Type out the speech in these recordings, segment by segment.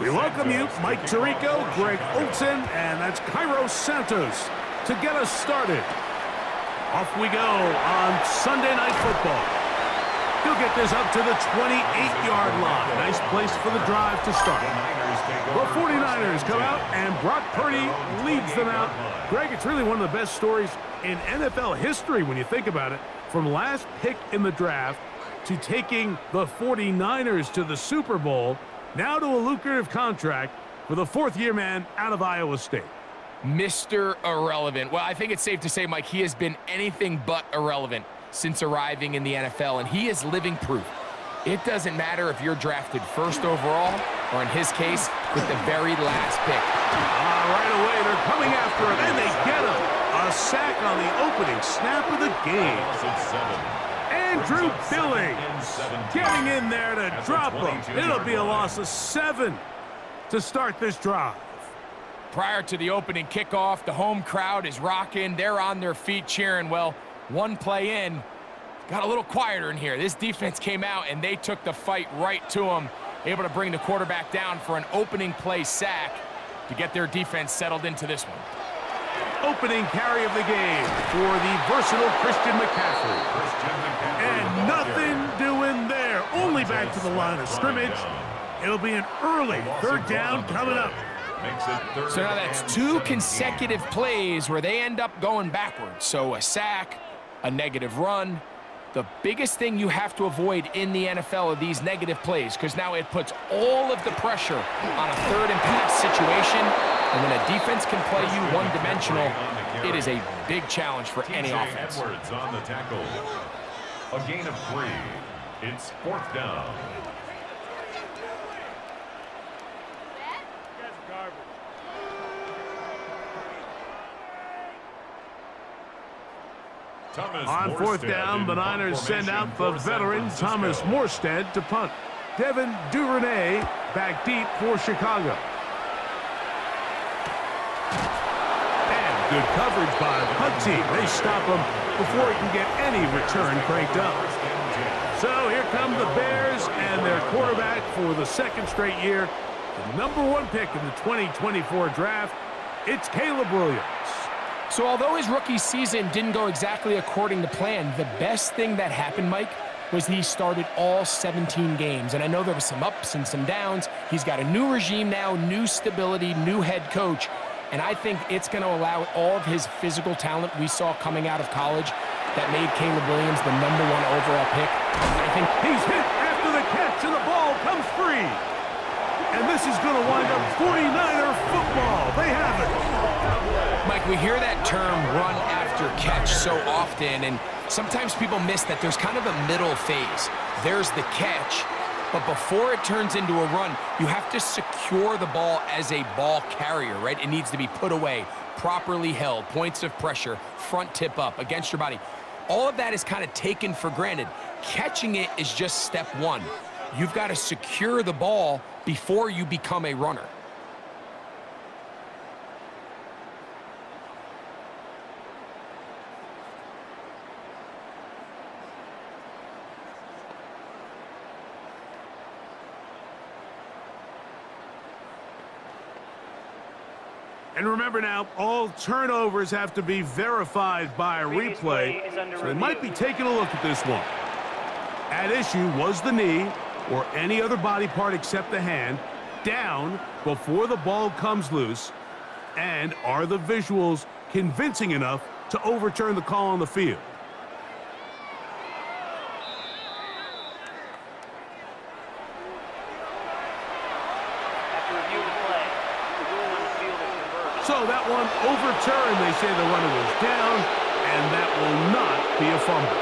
We welcome you, Mike Tirico, Greg Olson, and that's Cairo Santos to get us started. Off we go on Sunday Night Football. He'll get this up to the 28-yard line. Nice place for the drive to start. The 49ers come out, and Brock Purdy leads them out. Greg, it's really one of the best stories in NFL history when you think about it. From last pick in the draft to taking the 49ers to the Super Bowl, now to a lucrative contract for the fourth-year man out of Iowa State. Mr. Irrelevant. Well, I think it's safe to say, Mike, he has been anything but irrelevant since arriving in the NFL, and he is living proof. It doesn't matter if you're drafted first overall or, in his case, with the very last pick. Right away, they're coming after him, and they get him. A sack on the opening snap of the game. Andrew Billings getting in there to drop him. It'll be a loss of 7 to start this drive. Prior to the opening kickoff, the home crowd is rocking. They're on their feet cheering. Well, one play in, got a little quieter in here. This defense came out, and they took the fight right to him, able to bring the quarterback down for an opening play sack to get their defense settled into this one. Opening carry of the game for the versatile Christian McCaffrey. And nothing doing there. Only back to the line of scrimmage. It'll be an early third down coming up. So now that's 2 consecutive plays where they end up going backwards. So a sack, a negative run. The biggest thing you have to avoid in the NFL are these negative plays, because now it puts all of the pressure on a third and pass situation. And when a defense can play you one-dimensional, it is a big challenge for any offense. Edwards on the tackle. A gain of 3. It's 4th down. On 4th down, the Niners send out the veteran Thomas Morstead to punt. Devin Duvernay back deep for Chicago. And good coverage by the punt team. They stop him before he can get any return cranked up. So here come the Bears and their quarterback for the 2nd straight year. The #1 pick in the 2024 draft, it's Caleb Williams. So although his rookie season didn't go exactly according to plan, the best thing that happened, Mike, was he started all 17 games. And I know there was some ups and some downs. He's got a new regime now, new stability, new head coach. And I think it's going to allow all of his physical talent we saw coming out of college that made Caleb Williams the #1 overall pick. I think he's hit after the catch, and the ball comes free. And this is going to wind up 49er football. They have it. Mike, we hear that term run after catch so often, and sometimes people miss that there's kind of a middle phase. There's the catch, but before it turns into a run, you have to secure the ball as a ball carrier, right? It needs to be put away, properly held, points of pressure, front tip up against your body. All of that is kind of taken for granted. Catching it is just step 1. You've got to secure the ball before you become a runner. And remember now, all turnovers have to be verified by a replay, so they might be taking a look at this one. At issue was the knee, or any other body part except the hand, down before the ball comes loose, and are the visuals convincing enough to overturn the call on the field? So that one overturned. They say the runner was down, and that will not be a fumble.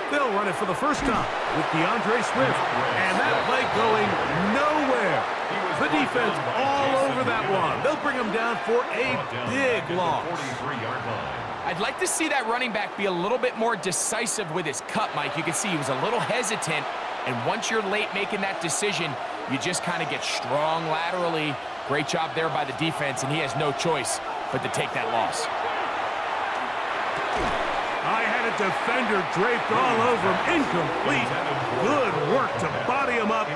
They'll run it for the first time with DeAndre Swift, and that play going nowhere. The defense all over that one. They'll bring him down for a big loss. I'd like to see that running back be a little bit more decisive with his cut, Mike. You can see he was a little hesitant, and once you're late making that decision, you just kind of get strong laterally. Great job there by the defense, and he has no choice but to take that loss. That defender draped all over him. Incomplete. Good work to body him up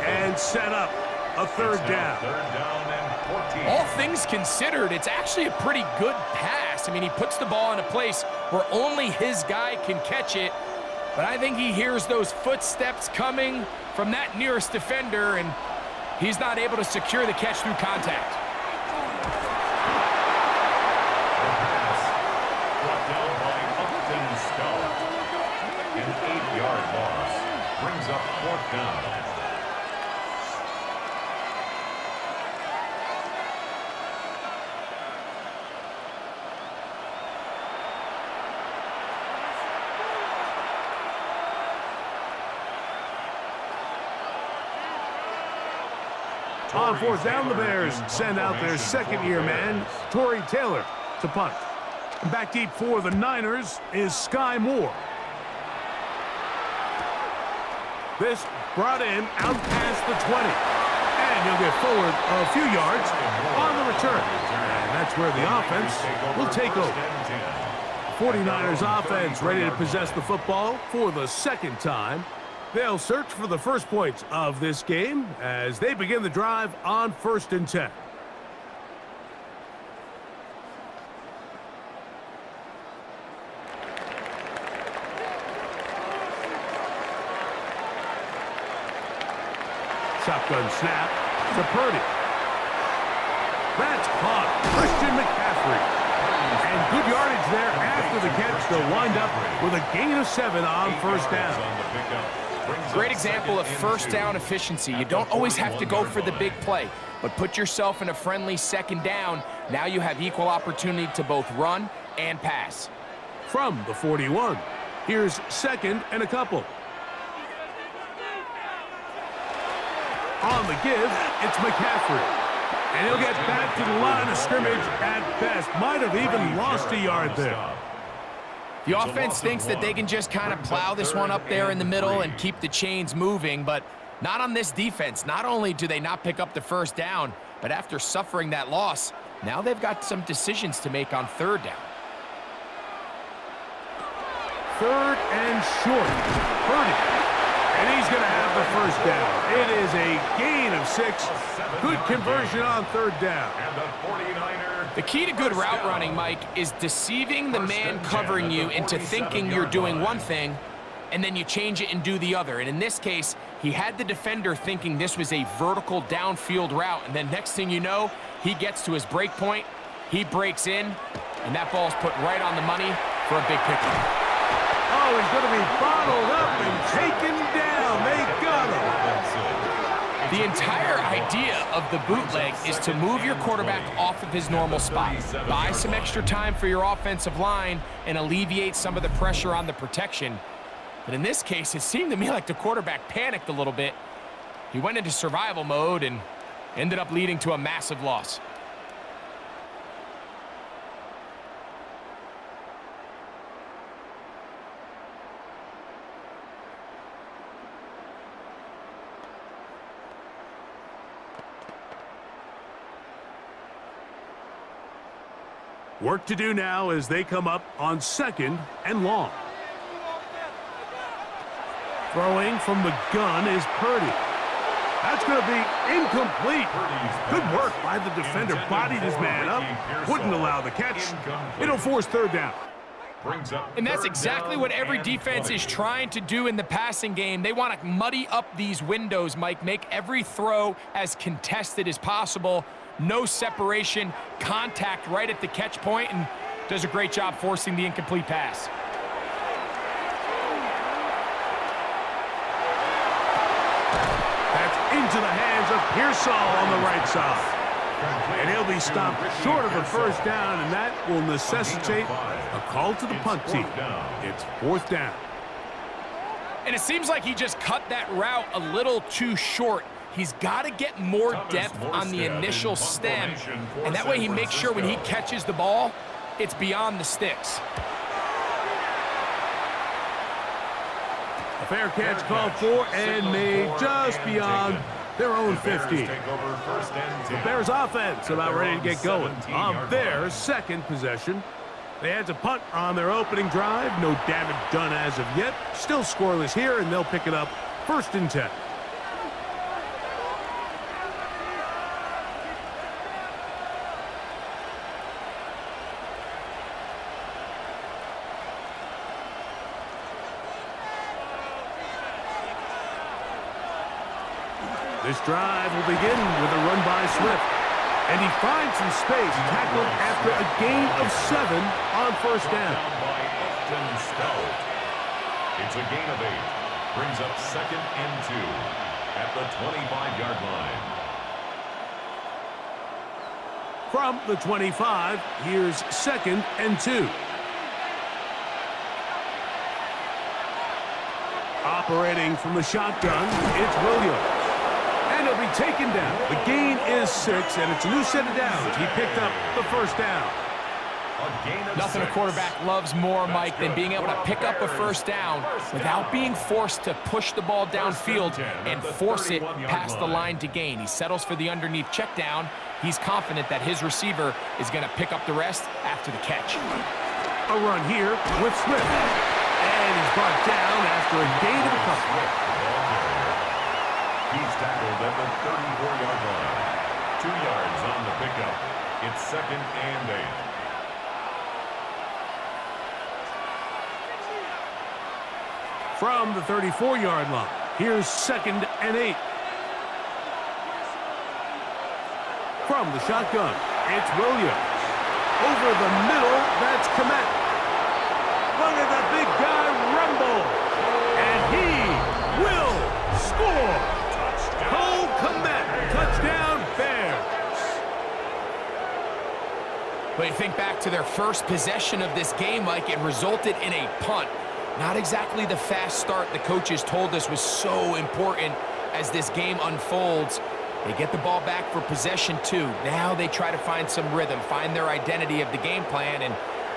and set up a third down. All things considered, it's actually a pretty good pass. I mean, he puts the ball in a place where only his guy can catch it. But I think he hears those footsteps coming from that nearest defender, and he's not able to secure the catch through contact. Brought down by Upton Scott. An 8-yard loss brings up fourth down. On fourth down, the Bears send out their second-year man, Torrey Taylor, to punt. Back deep for the Niners is Sky Moore. This brought in out past the 20. And he'll get forward a few yards on the return. And that's where the offense will take over. 49ers offense ready to possess the football for the second time. They'll search for the first points of this game as they begin the drive on 1st and 10. Shotgun snap to Purdy. That's caught. Christian McCaffrey. And good yardage there after the catch. They'll wind up with a gain of 7 on 1st down. Great example of first down efficiency. You don't always have to go for the big play, but put yourself in a friendly second down. Now you have equal opportunity to both run and pass. From the 41, here's 2nd and a couple. On the give, it's McCaffrey. And he'll get back to the line of scrimmage at best. Might have even lost a yard there. The offense thinks that they can just kind of plow this one up there in the middle and keep the chains moving, but not on this defense. Not only do they not pick up the first down, but after suffering that loss, now they've got some decisions to make on 3rd down. 3rd and short. Purdy. And he's going to have the first down. It is a gain of 6. Good conversion on 3rd down. And the 49ers. The key to good route running, Mike, is deceiving the man covering you into thinking you're doing one thing, and then you change it and do the other. And in this case, he had the defender thinking this was a vertical downfield route, and then next thing you know, he gets to his break point, he breaks in, and that ball's put right on the money for a big pickup. Oh, he's going to be bottled up and taken down. They got him. The entire idea of the bootleg is to move your quarterback off of his normal spot. Buy some extra time for your offensive line and alleviate some of the pressure on the protection. But in this case, it seemed to me like the quarterback panicked a little bit. He went into survival mode and ended up leading to a massive loss. Work to do now as they come up on 2nd and long. Throwing from the gun is Purdy. That's going to be incomplete. Good work by the defender. Bodied his man up. Wouldn't allow the catch. It'll force 3rd down. And that's exactly what every defense is trying to do in the passing game. They want to muddy up these windows, Mike. Make every throw as contested as possible. No separation, contact right at the catch point, and does a great job forcing the incomplete pass. That's into the hands of Pearsall on the right side. And he'll be stopped short of the first down, and that will necessitate a call to the punt team. It's 4th down. And it seems like he just cut that route a little too short. He's got to get more depth on the initial stem, and that way he makes sure when he catches the ball, it's beyond the sticks. A fair catch called for and made just beyond their own 50. The Bears offense about ready to get going on their 2nd possession. They had to punt on their opening drive. No damage done as of yet. Still scoreless here, and they'll pick it up 1st and 10. This drive will begin with a run by Swift. And he finds some space, tackled after a gain of 7 on 1st down. It's a gain of 8. Brings up 2nd and 2 at the 25-yard line. From the 25, here's 2nd and 2. Operating from the shotgun, it's Williams. And he'll be taken down. The gain is 6, and it's a new set of downs. He picked up the 1st down. Nothing a quarterback loves more, Mike, than being able to pick up a 1st down without being forced to push the ball downfield and force it past the line to gain. He settles for the underneath check down. He's confident that his receiver is going to pick up the rest after the catch. A run here with Swift. And he's brought down after a gain of a couple. He's tackled at the 34-yard line. 2 yards on the pickup. It's 2nd and 8. From the 34-yard line, here's 2nd and 8. From the shotgun, it's Williams. Over the middle, that's Komet. Look at the big guy rumble. And he will score. Cole Komet, touchdown Bears. But you think back to their first possession of this game, Mike, it resulted in a punt. Not exactly the fast start the coaches told us was so important as this game unfolds. They get the ball back for possession 2. Now they try to find some rhythm, find their identity of the game plan, and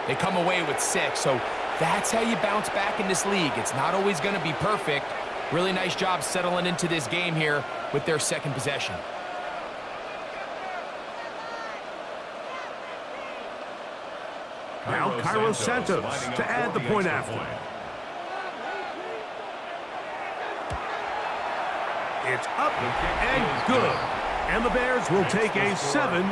they come away with 6. So that's how you bounce back in this league. It's not always going to be perfect. Really nice job settling into this game here with their 2nd possession. Now Cairo Santos to add the point after. It's up and good. And the Bears will take a 7